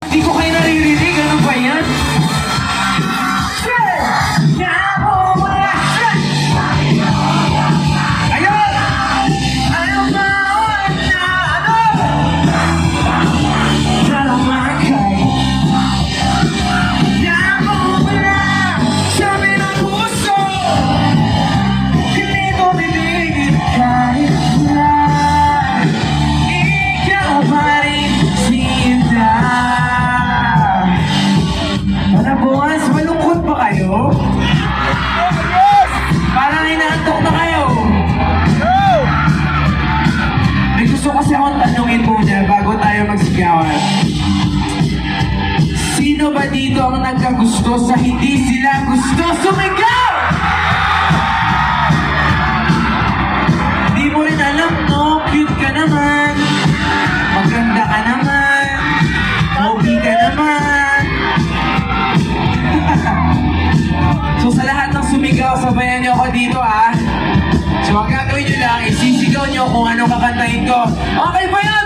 Hindi ko kayo naririnig, ano ba yan? Parang inaantok na kayo. May gusto kasi akong tanungin muna bago tayo magsigawan. Sino ba dito ang nagkagusto sa hindi sila gusto sumigaw? Di mo rin alam, no? Cute ka naman. Maganda ka naman. Pogi ka naman. So sa lahat ng sumigaw, sabayan niyo ako dito, ha? So ang gagawin niyo lang, isisigaw niyo kung anong kakantahin ko. Okay ba yan,